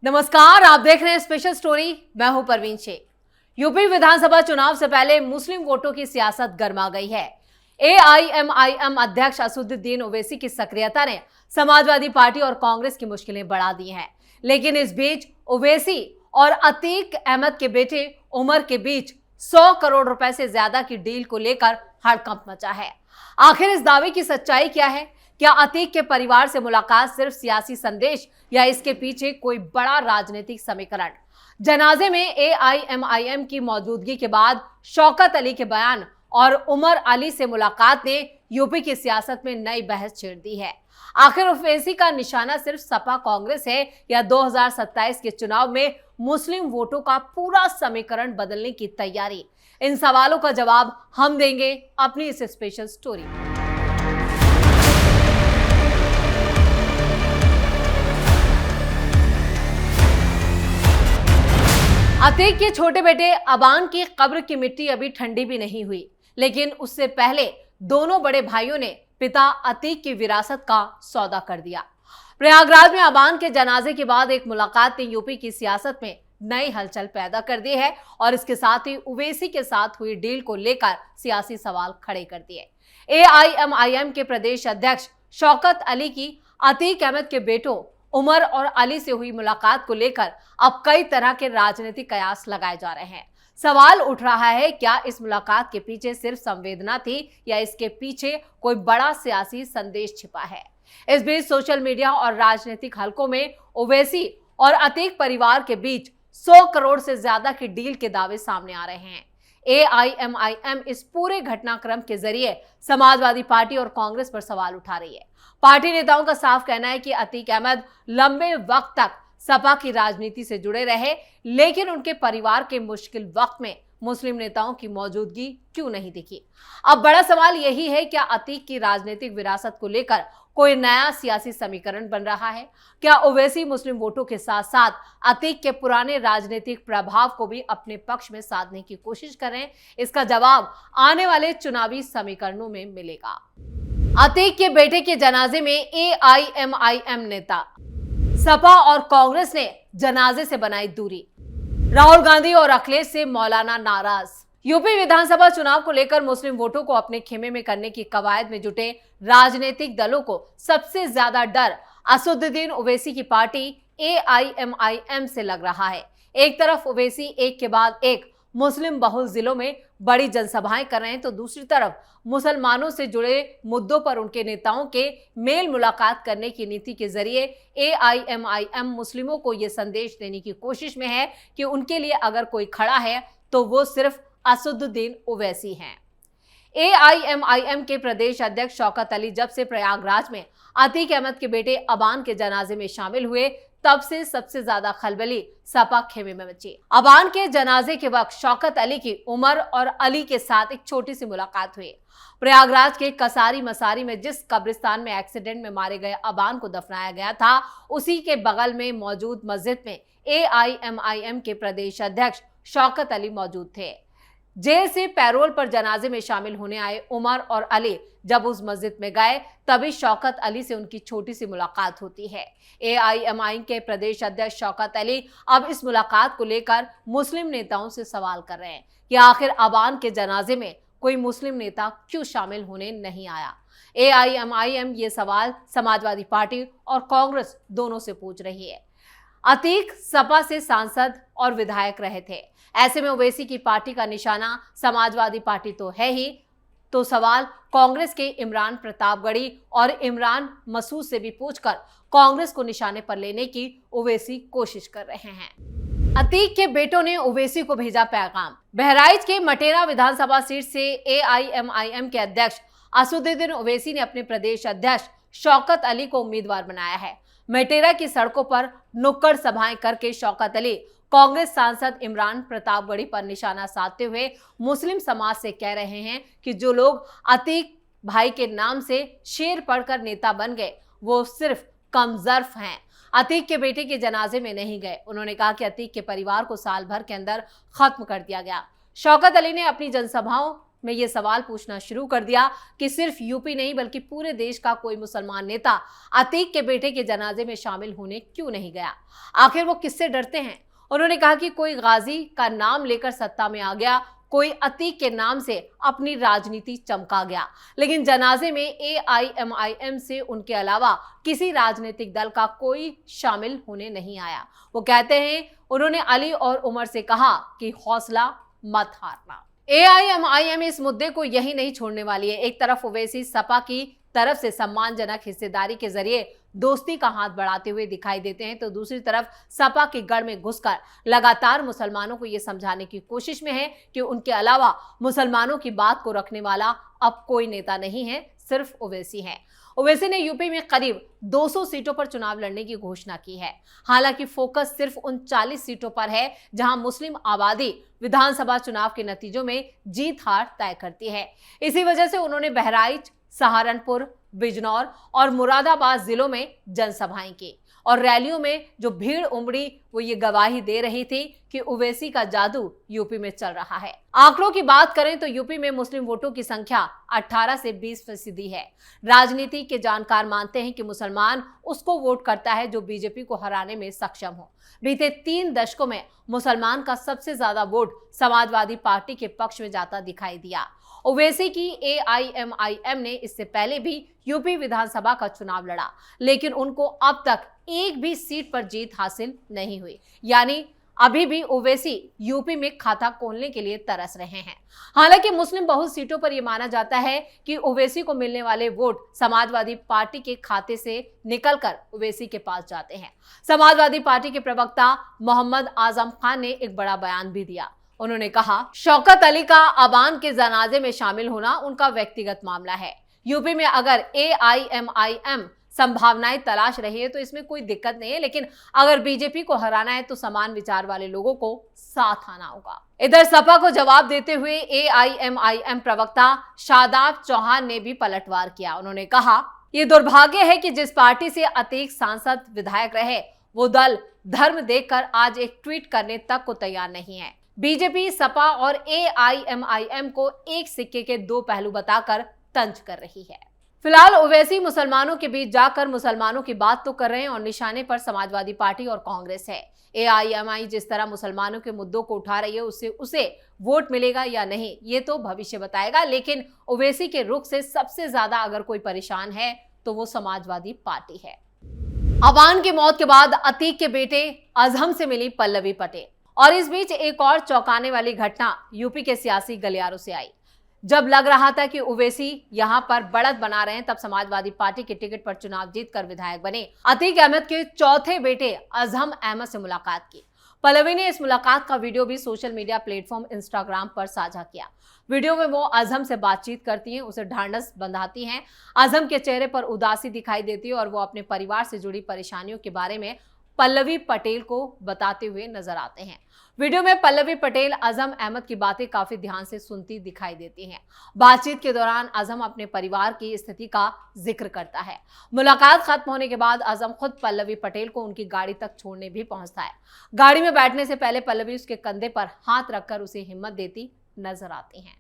नमस्कार, आप देख रहे हैं स्पेशल स्टोरी। मैं हूं परवीन शेख। यूपी विधानसभा चुनाव से पहले मुस्लिम वोटों की सियासत गर्मा गई है। एआईएमआईएम अध्यक्ष असदुद्दीन ओवैसी की सक्रियता ने समाजवादी पार्टी और कांग्रेस की मुश्किलें बढ़ा दी हैं। लेकिन इस बीच ओवैसी और अतीक अहमद के बेटे उमर के बीच 100 करोड़ रुपए से ज्यादा की डील को लेकर हड़कंप मचा है। आखिर इस दावे की सच्चाई क्या है? क्या अतीक के परिवार से मुलाकात सिर्फ सियासी संदेश या इसके पीछे कोई बड़ा राजनीतिक समीकरण? जनाजे में एआईएमआईएम की मौजूदगी के बाद शौकत अली के बयान और उमर अली से मुलाकात ने यूपी की सियासत में नई बहस छेड़ दी है। आखिर ओवैसी का निशाना सिर्फ सपा कांग्रेस है या 2027 के चुनाव में मुस्लिम वोटों का पूरा समीकरण बदलने की तैयारी? इन सवालों का जवाब हम देंगे अपनी इस स्पेशल स्टोरी में। अतीक के छोटे बेटे अबान की कब्र की मिट्टी अभी ठंडी भी नहीं हुई, लेकिन उससे पहले दोनों बड़े भाइयों ने पिता अतीक की विरासत का सौदा कर दिया। प्रयागराज में अबान के जनाजे के बाद एक मुलाकात ने यूपी की सियासत में नई हलचल पैदा कर दी है और इसके साथ ही ओवैसी के साथ हुई डील को लेकर सियासी सवाल खड़े कर दिए। एआईएमआईएम के प्रदेश अध्यक्ष शौकत अली की अतीक अहमद के बेटों उमर और अली से हुई मुलाकात को लेकर अब कई तरह के राजनीतिक कयास लगाए जा रहे हैं। सवाल उठ रहा है, क्या इस मुलाकात के पीछे सिर्फ संवेदना थी या इसके पीछे कोई बड़ा सियासी संदेश छिपा है? इस बीच सोशल मीडिया और राजनीतिक हलकों में ओवैसी और अतीक परिवार के बीच 100 करोड़ से ज्यादा की डील के दावे सामने आ रहे हैं। एआईएमआईएम इस पूरे घटनाक्रम के जरिए समाजवादी पार्टी और कांग्रेस पर सवाल उठा रही है। पार्टी नेताओं का साफ कहना है कि अतीक अहमद लंबे वक्त तक सपा की राजनीति से जुड़े रहे, लेकिन उनके परिवार के मुश्किल वक्त में मुस्लिम नेताओं की मौजूदगी क्यों नहीं दिखी? अब बड़ा सवाल यही है, क्या अतीक की राजनीतिक विरासत को लेकर कोई नया सियासी समीकरण बन रहा है? क्या ओवैसी मुस्लिम वोटों के साथ साथ अतीक के पुराने राजनीतिक प्रभाव को भी अपने पक्ष में साधने की कोशिश कर रहे हैं? इसका जवाब आने वाले चुनावी समीकरणों में मिलेगा। अतीक के बेटे के जनाजे में एआईएमआईएम नेता, सपा और कांग्रेस ने जनाजे से बनाई दूरी। राहुल गांधी और अखिलेश से मौलाना नाराज। यूपी विधानसभा चुनाव को लेकर मुस्लिम वोटों को अपने खेमे में करने की कवायद में जुटे राजनीतिक दलों को सबसे ज्यादा डर असदुद्दीन ओवैसी की पार्टी एआईएमआईएम से लग रहा है। एक तरफ ओवैसी एक के बाद एक मुस्लिम बहुल जिलों में बड़ी जनसभाएं कर रहे हैं, तो दूसरी तरफ मुसलमानों से जुड़े मुद्दों पर उनके नेताओं के मेल मुलाकात करने की नीति के जरिए एआईएमआईएम मुस्लिमों को यह संदेश देने की कोशिश में है कि उनके लिए अगर कोई खड़ा है तो वो सिर्फ असदुद्दीन ओवैसी हैं। एआईएमआईएम के प्रदेश अध्यक्ष शौकत अली जब से प्रयागराज में अतीक अहमद के बेटे अबान के जनाजे में शामिल हुए, तब से सबसे ज्यादा खलबली सपा खेमे में मची। अबान के जनाजे के वक्त शौकत अली की उमर और अली के साथ एक छोटी सी मुलाकात हुई। प्रयागराज के कसारी मसारी में जिस कब्रिस्तान में एक्सीडेंट में मारे गए अबान को दफनाया गया था, उसी के बगल में मौजूद मस्जिद में एआईएमआईएम के प्रदेश अध्यक्ष शौकत अली मौजूद थे। जेल से पैरोल पर जनाजे में शामिल होने आए उमर और अली जब उस मस्जिद में गए, तभी शौकत अली से उनकी छोटी सी मुलाकात होती है। एआईएमआईएम के प्रदेश अध्यक्ष शौकत अली अब इस मुलाकात को लेकर मुस्लिम नेताओं से सवाल कर रहे हैं कि आखिर अबान के जनाजे में कोई मुस्लिम नेता क्यों शामिल होने नहीं आया। एआईएमआईएम ये सवाल समाजवादी पार्टी और कांग्रेस दोनों से पूछ रही है। अतीक सपा से सांसद और विधायक रहे थे, ऐसे में ओवैसी की पार्टी का निशाना समाजवादी पार्टी तो है ही, तो सवाल कांग्रेस के इमरान प्रतापगढ़ी और इमरान मसूद से भी पूछकर कांग्रेस को निशाने पर लेने की ओवैसी कोशिश कर रहे हैं। अतीक के बेटों ने ओवैसी को भेजा पैगाम। बहराइच के मटेरा विधानसभा सीट से एआईएमआईएम के अध्यक्ष असदुद्दीन ओवैसी ने अपने प्रदेश अध्यक्ष शौकत अली को उम्मीदवार बनाया है। मटेरा की सड़कों पर नुक्कड़ सभाएं करके शौकत अली कांग्रेस सांसद इमरान प्रतापगढ़ी पर निशाना साधते हुए मुस्लिम समाज से कह रहे हैं कि जो लोग अतीक भाई के नाम से शेर पढ़कर नेता बन गए, वो सिर्फ कमजर्फ हैं, अतीक के बेटे के जनाजे में नहीं गए। उन्होंने कहा कि अतीक के परिवार को साल भर के अंदर खत्म कर दिया गया। शौकत अली ने अपनी जनसभाओं में ये सवाल पूछना शुरू कर दिया कि सिर्फ यूपी नहीं बल्कि पूरे देश का कोई मुसलमान नेता अतीक के बेटे के जनाजे में शामिल होने क्यों नहीं गया। आखिर वो किससे डरते हैं। उन्होंने कहा कि कोई गाजी का नाम लेकर सत्ता में आ गया, कोई अतीक के नाम से अपनी राजनीति चमका गया, लेकिन जनाजे में AIMIM से उनके अलावा किसी राजनीतिक दल का कोई शामिल होने नहीं आया। वो कहते हैं उन्होंने अली और उमर से कहा कि हौसला मत हारना। AIMIM इस मुद्दे को यही नहीं छोड़ने वाली है। एक तरफ ओवैसी सपा की तरफ से सम्मानजनक हिस्सेदारी के जरिए दोस्ती का हाथ बढ़ाते हुए दिखाई देते हैं, तो दूसरी तरफ सपा के गढ़ में घुसकर लगातार मुसलमानों को यह समझाने की कोशिश में है कि उनके अलावा मुसलमानों की बात को रखने वाला अब कोई नेता नहीं है, सिर्फ ओवैसी है। ओवैसी ने यूपी में करीब 200 सीटों पर चुनाव लड़ने की घोषणा की है। हालांकि फोकस सिर्फ उन 40 सीटों पर है जहां मुस्लिम आबादी विधानसभा चुनाव के नतीजों में जीत हार तय करती है। इसी वजह से उन्होंने बहराइच, सहारनपुर, बिजनौर और मुरादाबाद जिलों में जनसभाएं की और रैलियों में जो भीड़ उमड़ी वो ये गवाही दे रही थी कि ओवैसी का जादू यूपी में चल रहा है। आंकड़ों की बात करें तो यूपी में मुस्लिम वोटों की संख्या 18 से 20% है। राजनीति के जानकार मानते हैं कि मुसलमान उसको वोट करता है जो बीजेपी को हराने में सक्षम हो। बीते 3 दशकों में मुसलमान का सबसे ज्यादा वोट समाजवादी पार्टी के पक्ष में जाता दिखाई दिया। ओवैसी की AIMIM ने इससे पहले भी यूपी विधानसभा का चुनाव लड़ा, लेकिन उनको अब तक एक भी सीट पर जीत हासिल नहीं हुई। यानी अभी भी ओवैसी यूपी में खाता खोलने के लिए तरस रहे हैं। हालांकि मुस्लिम बहुल सीटों पर यह माना जाता है कि ओवैसी को मिलने वाले वोट समाजवादी पार्टी के खाते से निकलकर ओवैसी के पास जाते हैं। समाजवादी पार्टी के प्रवक्ता मोहम्मद आजम खान ने एक बड़ा बयान भी दिया। उन्होंने कहा, शौकत अली का अबान के जनाजे में शामिल होना उनका व्यक्तिगत मामला है। यूपी में अगर AIMIM संभावनाएं तलाश रही है तो इसमें कोई दिक्कत नहीं है, लेकिन अगर बीजेपी को हराना है तो समान विचार वाले लोगों को साथ आना होगा। इधर सपा को जवाब देते हुए AIMIM प्रवक्ता शादाब चौहान ने भी पलटवार किया। उन्होंने कहा, ये दुर्भाग्य है कि जिस पार्टी से अतीक सांसद विधायक रहे वो दल धर्म देखकर आज एक ट्वीट करने तक को तैयार नहीं है। बीजेपी, सपा और AIMIM को एक सिक्के के 2 पहलू बताकर तंज कर रही है। फिलहाल ओवैसी मुसलमानों के बीच जाकर मुसलमानों की बात तो कर रहे हैं और निशाने पर समाजवादी पार्टी और कांग्रेस है। AIMI जिस तरह मुसलमानों के मुद्दों को उठा रही है उससे उसे वोट मिलेगा या नहीं ये तो भविष्य बताएगा, लेकिन ओवैसी के रुख से सबसे ज्यादा अगर कोई परेशान है तो वो समाजवादी पार्टी है। अबान की मौत के बाद अतीक के बेटे अजहम से मिली पल्लवी पटेल, और इस बीच एक और चौंकाने वाली घटना यूपी के सियासी गलियारों से आई। जब लग रहा था कि ओवैसी यहां पर बढ़त बना रहे हैं, तब समाजवादी पार्टी के टिकट पर चुनाव जीतकर विधायक बने अतीक अहमद के चौथे बेटे अजहम अहमद से मुलाकात की। पल्लवी ने इस मुलाकात का वीडियो भी सोशल मीडिया प्लेटफॉर्म इंस्टाग्राम पर साझा किया। वीडियो में वो अजहम से बातचीत करती हैं, उसे ढांढस बंधाती हैं। अजहम के चेहरे पर उदासी दिखाई देती है और वो अपने परिवार से जुड़ी परेशानियों के बारे में पल्लवी पटेल को बताते हुए नजर आते हैं। वीडियो में पल्लवी पटेल अजहम अहमद की बातें काफी ध्यान से सुनती दिखाई देती हैं। बातचीत के दौरान अजहम अपने परिवार की स्थिति का जिक्र करता है। मुलाकात खत्म होने के बाद अजहम खुद पल्लवी पटेल को उनकी गाड़ी तक छोड़ने भी पहुंचता है। गाड़ी में बैठने से पहले पल्लवी उसके कंधे पर हाथ रखकर उसे हिम्मत देती नजर आती हैं।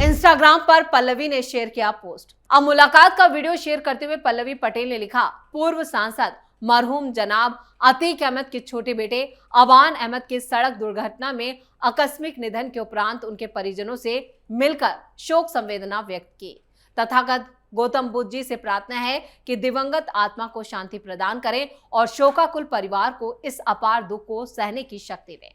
इंस्टाग्राम पर पल्लवी ने शेयर किया पोस्ट। अब मुलाकात का वीडियो शेयर करते हुए पल्लवी पटेल ने लिखा, पूर्व सांसद मरहूम जनाब अतीक अहमद के छोटे बेटे अबान अहमद के सड़क दुर्घटना में आकस्मिक निधन के उपरांत उनके परिजनों से मिलकर शोक संवेदना व्यक्त की। तथागत गौतम बुद्ध जी से प्रार्थना है कि दिवंगत आत्मा को शांति प्रदान करें और शोकाकुल परिवार को इस अपार दुख को सहने की शक्ति दें।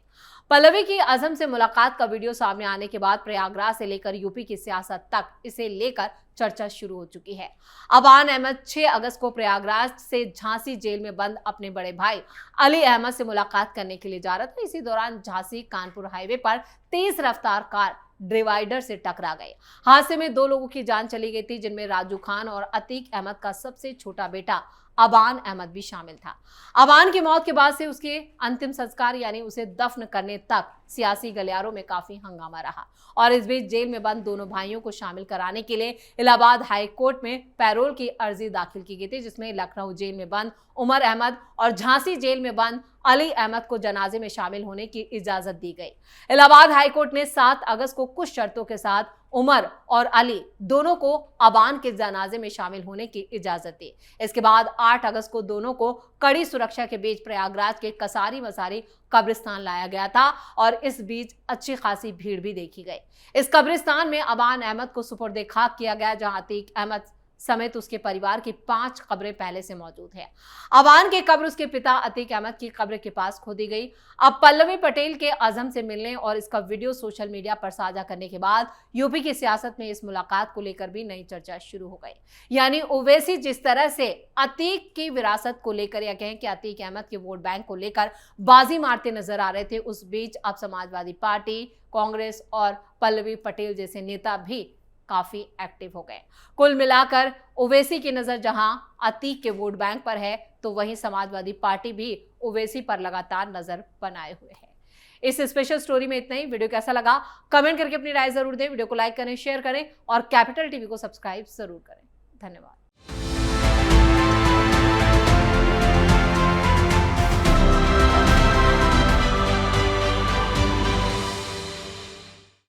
पल्लवी की अजहम से मुलाकात का वीडियो सामने आने के बाद प्रयागराज से लेकर यूपी की सियासत तक इसे लेकर चर्चा शुरू हो चुकी है। अबान अहमद 6 अगस्त को प्रयागराज से झांसी जेल में बंद अपने बड़े भाई अली अहमद से मुलाकात करने के लिए जा रहा था। इसी दौरान झांसी कानपुर हाईवे पर तेज रफ्तार कार डिवाइडर से टकरा गई। हादसे में 2 लोगों की जान चली गई थी, जिनमें राजू खान और अतीक अहमद का सबसे छोटा बेटा अबान अहमद भी शामिल था। अबान की मौत के बाद से उसके अंतिम संस्कार यानी उसे दफन करने तक सियासी गलियारों में काफी हंगामा रहा और इस बीच जेल में बंद दोनों भाइयों को शामिल कराने के लिए इलाहाबाद हाई कोर्ट में पैरोल की अर्जी दाखिल की गई थी, जिसमें लखनऊ जेल में बंद उमर अहमद और झांसी जेल में बंद अली अहमद को जनाजे में शामिल होने की इजाजत दी गई। इलाहाबाद हाईकोर्ट ने 7 अगस्त को कुछ शर्तों के साथ उमर और अली दोनों को अबान के जनाजे में शामिल होने की इजाजत दी। इसके बाद 8 अगस्त को दोनों को कड़ी सुरक्षा के बीच प्रयागराज के कसारी मसारी कब्रिस्तान लाया गया था और इस बीच अच्छी खासी भीड़ भी देखी गई। इस कब्रिस्तान में अबान अहमद को सुपुर्द खाक किया गया, जहां अतीक अहमद समेत उसके परिवार की 5 कब्रें पहले से मौजूद है। अबान की कब्र उसके पिता अतीक अहमद की कब्र के पास खोदी गई। अब पल्लवी पटेल के अज़म से मिलने और इसका वीडियो सोशल मीडिया पर साझा करने के बाद यूपी की सियासत में इस मुलाकात को लेकर भी नई चर्चा शुरू हो गई। यानी ओवैसी जिस तरह से अतीक की विरासत को लेकर या कहें कि अतीक अहमद के वोट बैंक को लेकर बाजी मारते नजर आ रहे थे, उस बीच अब समाजवादी पार्टी, कांग्रेस और पल्लवी पटेल जैसे नेता भी काफी एक्टिव हो गए। कुल मिलाकर ओवैसी की नजर जहां अतीक के वोट बैंक पर है, तो वहीं समाजवादी पार्टी भी ओवैसी पर लगातार नजर बनाए हुए है। इस स्पेशल स्टोरी में इतना ही। वीडियो कैसा लगा कमेंट करके अपनी राय जरूर दें। वीडियो को लाइक करें, शेयर करें और कैपिटल टीवी को सब्सक्राइब जरूर करें। धन्यवाद।